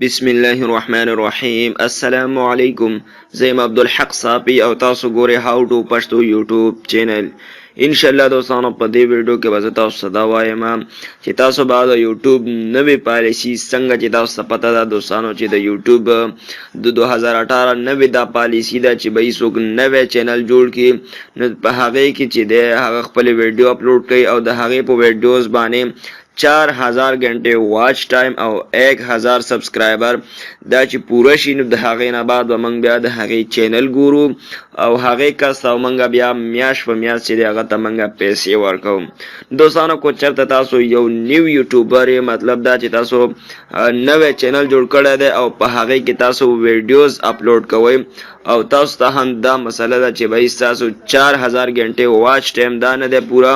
بسم الله الرحمن الرحیم. السلام علیکم. زیم عبدالحق صافی او تاسو ګورئ هاو ټو پښتو یوټیوب چینل. ان شاء الله دوستانو په دې ویډیو کې به تاسو ته دا وایم چې تاسو به د یوټیوب نوې پالیسي څنګه چې تاسو ته پته ده دوستانو چې د یوټیوب د 2018 نوې دا پالیسي ده چې به څوک نوې چینل جوړ کړي نو په هغه کې چې د هغه خپل ویډیو اپلوډ کوي او د هغه په ویډیوز باندې 4000 घंटे واچ ټایم او 1000 سبسکرایبر دا چې پوره شي نو د هغې نه بعد به موږ بیا د هغې چینل ګورو او هغې کس ته موږ بیا میاشت په میاشت چې دی هغه ته موږ پیسې ورکوو. دوستانو کو چېرته تاسو یو نیو یوټیوبر یې مطلب دا چې تاسو نوی چینل جوړ کړی دی او په هغې کې تاسو ویډیوز اپلوډ کوئ او تاسو ته هم دا مسله ده چې به تاسو 4000 घंटे واچ ټایم دا نه دی پوره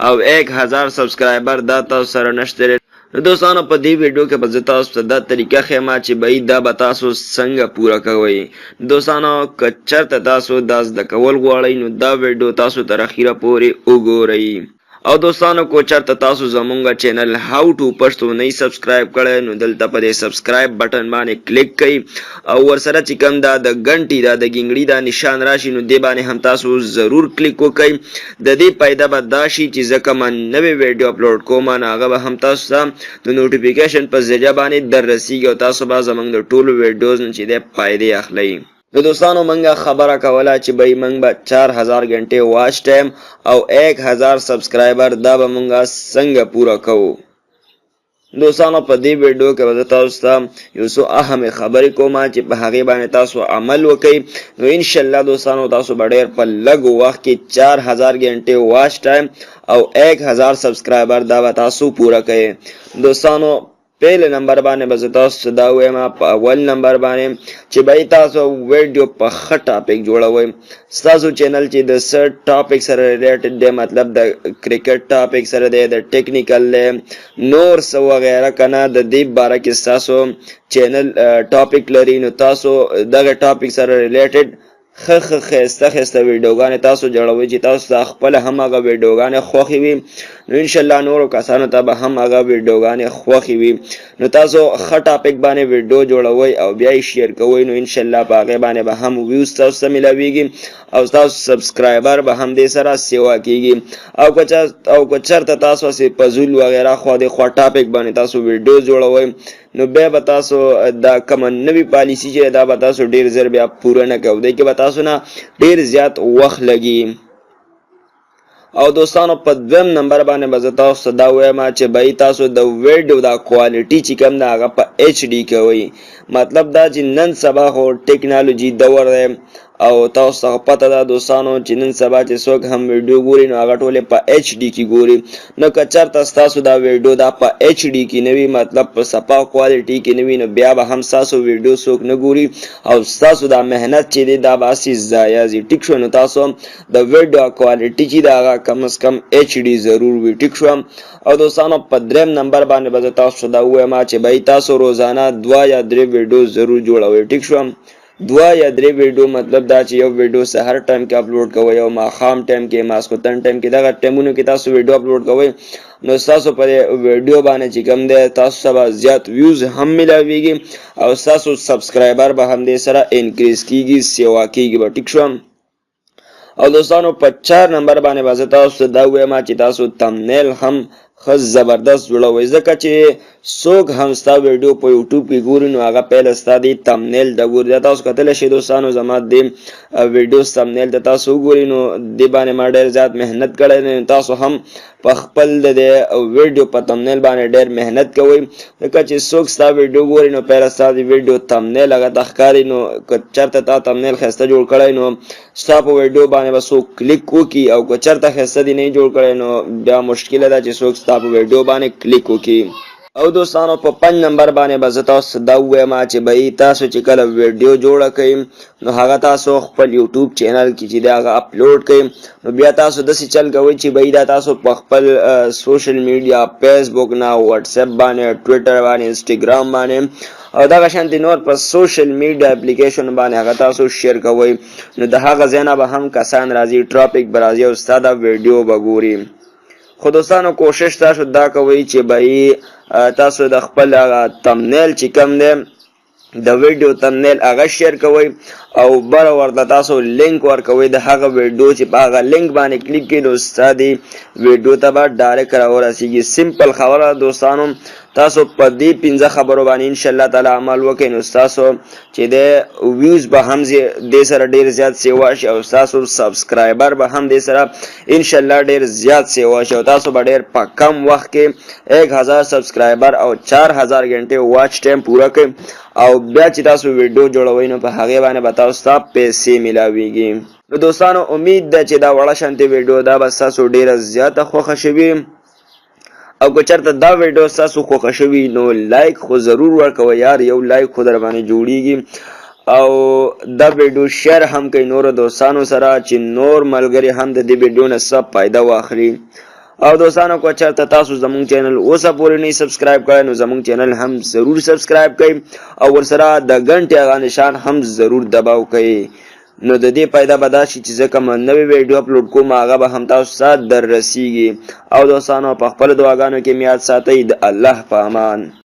او 1000 سبسکرایبر دا تاسو سره نشته. دوستانو په دې ویډیو کې به زه تاسو ته دا طریقه ښیم چې به دا به تاسو څنګه پوره کوئ. دوستانو که چېرته تاسو دا زده کول غواړئ نو دا ویډیو تاسو تر اخره پورې وګورئ. او دوستانو کو چېرته تاسو زمونږ چینل هاو ټو پښتو نه سبسکرایب کړئ نو دلته په دې سبسکرایب بټن باندې کلیک کړئ او ورسره چې کوم دا د غنټې دا د ګنګړي دا نشان راشي نو دې باندې هم تاسو ضرور کلیک وکړئ. د دې فایده به دا شي چې زه کومه نوې ویډیو اپلوډ کوم نو هغه به هم تاسو ته د نوټیفیکیشن په ذریعه باندې در رسیږي او تاسو به زمونږ د ټولو ویډیوز نه چې دی فایدې اخلئ. نو دوستانو منګه خبره کوله چې به منګ به 4000 घंटे واچ ټایم او 1000 سبسکرایبر دا به منګه څنګه پوره کوو. دوستانو په دې ویډیو کې به تاسو ته یو څو اهم خبرې کوم چې په هغې باندې تاسو عمل وکړئ نو ان شاء الله دوستانو تاسو به ډېر په لږ وخت کې 4000 घंटे واچ ټایم او 1000 سبسکرایبر دا به تاسو پوره کړئ. دوستانو پہلے نمبر باندې به تاسو دا وایم په اول نمبر باندې چې به تاسو ویډیو په ښه ټاپک جوړوئ. ستاسو چینل چې د څه ټاپک سره ریلیټډ دی مطلب د کرکټ ټاپک سره دی د ټیکنیکل دی نور څه وغیره که نه د دې باره کې ستاسو چینل ټاپک لري نو تاسو دغه ټاپک سره ریلیټډ ښه ښایسته ویډیوګانې تاسو جوړوئ چې تاسو ته خپله هم هغه ویډیوګانې خوښې وي نو انشاءالله نورو کسانو ته به هم هغه ویډیوګانې خوښې وي نو تاسو ښه ټاپک باندې ویډیو جوړوئ او بیا یې شیر کوئ نو انشاءالله په هغې باندې به هم ویوز تاسو ته میلاویږي او تاسو سبسکرایبر به هم دې سره سیوا کیږي او که چېرته تاسو هسې فضول وغیره خوا دې خوا ټاپک باندې تاسو ویډیو جوړوئ نو بیا به تاسو دا کومه نوې پالیسي چې دا به تاسو ډېر زر بیا پوره نه کوئ. دې کې به تاسو نه ډېر زیات وخت لګي. او دوستانو په دویم نمبر باندې به زه تاسو ته دا وایم چې به تاسو د ویډیو دا کوالټي چې کوم ده هغه په HD کوئ. مطلب دا چې نن سبا خو ټیکنالوژي دور دی او تاسو ته پته ده دوستانو چې نن سبا چې څوک هم ویډیو ګوري نو هغه ټولې په HD کې ګوري. نو که چېرته ستاسو دا ویډیو دا په HD کې نه وي مطلب په صفا کوالټي کې نه وي نو بیا به هم ستاسو ویډیو څوک نه ګوري او ستاسو دا محنت چې دی دا به هسې ضایع ځي. ټیک شو نو تاسو د ویډیو کوالټي چې ده هغه کم از کم HD ضرور وي. ټیک شو. او دوستانو په دریم نمبر باندې به زه تاسو دا ووایم چې به تاسو روزانه 2 یا 3 ویډیو ضرور جوړوئ. ټیک شو. 2 یا 3 ویډیو مطلب دا چې یو ویډیو سحر ټایم کې اپلوډ کوئ او ماښام ټایم کې ماسخوتن ټایم کې دغه ټایمونو کې تاسو ویډیو اپلوډ کوئ نو ستاسو په ویډیو باندې چې کوم دی تاسو سره زیات ویوز هم میلاویږي او ستاسو سبسکرایبر به هم دې سره انکریز کیږي سیوا کیږي به. ټیک شو. او دوستانو په 4 نمبر باندې به زه تاسو ته دا ووایم چې تاسو تمنیل هم ښه زبردست جوړوئ ځکه چې څوک هم ستا ویډیو په یوټیوب کې ګوري نو هغه پیله ستا د تمنیل د ګوري. دا تاسو کتلی شئ دوستانو زما د ویډیوز تمنیل ته تاسو وګورئ نو دې باندې ما ډېر زیات محنت کړی دی. تاسو هم په خپل د ویډیو په تمنیل باندې ډېر محنت کوئ ځکه چې څوک ستا ویډیو ګوري نو پیله ستا د ویډیو تمنیل هغه ته ښکاري نو که چېرته تا تمنیل ښایسته جوړ کړی نو ستا په ویډیو باندې به څوک کلیک وکړي او که چېرته ښایسته دې نه جوړ کړی نو بیا مشکله ده چې څوک ستا په ویډیو باندې کلیک وکړي. او دوستانو په 5 نمبر باندې به زه تاسو دا ووایم چې به تاسو چې کله ویډیو جوړه کړئ نو هغه تاسو خپل یوټیوب چینل کې چې دی هغه اپلوډ کړئ نو بیا تاسو داسې چل کوئ چې به دا تاسو په خپل سوشل میډیا فیسبوک نه واتساپ باندې ټویټر باندې انسټاګرام باندې او دغه شانتې نور په سوشل میډیا اپلیکیشن باندې هغه تاسو شیر کوئ نو د هغه ځای نه به هم کسان راځي ټراپک به راځي او ستا دا ویډیو به ګوري. خو دوستانو کوشش تاسو دا کوئ چې به تاسو د خپل تمنیل چې کوم دی د ویډیو تمنیل هغه شیر کوئ او بر ورته تاسو لینک ورکوئ د هغه ویډیو چې په هغه لینک باندې کلیک کړئ نو ستا دې ویډیو ته به ډایرکټ راورسیږي. سمپل خبره دوستانو، تاسو په دې 15 خبرو باندې ان شاء الله تعالی عمل وکړئ نو تاسو چې د ویوز به هم دې سره ډیر زیات سیوا شي او تاسو سبسکرایبر به هم دې سره ان شاء الله ډیر زیات سیوا شي او تاسو به ډیر په کم وخت کې 1000 سبسکرایبر او 4000 غنټه واچ ټایم پورا کړئ او بیا چې تاسو ویډیو جوړوئ نو په هغه باندې به تاسو ته پیسې ملاويږي. نو دوستانو امید ده چې دا وړه شانتي ویډیو دا به تاسو ډیره زیاته خوښه شوي او که چېرته دا ویډیو تاسو خوښه شوي نو لایک خو ضرور ورکوئ یار، یو لایک خو در باندې جوړیږي او دا ویډیو شیر هم کوي نور دوستانو سره چې نور ملګري هم د دې ویډیو نه څه فایده واخلي. او دوستانو کو چېرته تاسو زموږ چینل اوسه پورې نه سبسکرایب کړئ نو زموږ چینل هم ضرور سبسکرایب کړئ او ورسره د غنټې هغه نشان هم ضرور دباو کړئ. نو د دې فایده به دا شي چې زه کوم نوې ویډیو اپلوډ کوم هغه به هم تاسو ته در رسیږي. او دوستانو په خپل دعاګانو کې مې یاد ساتئ. د الله په امان.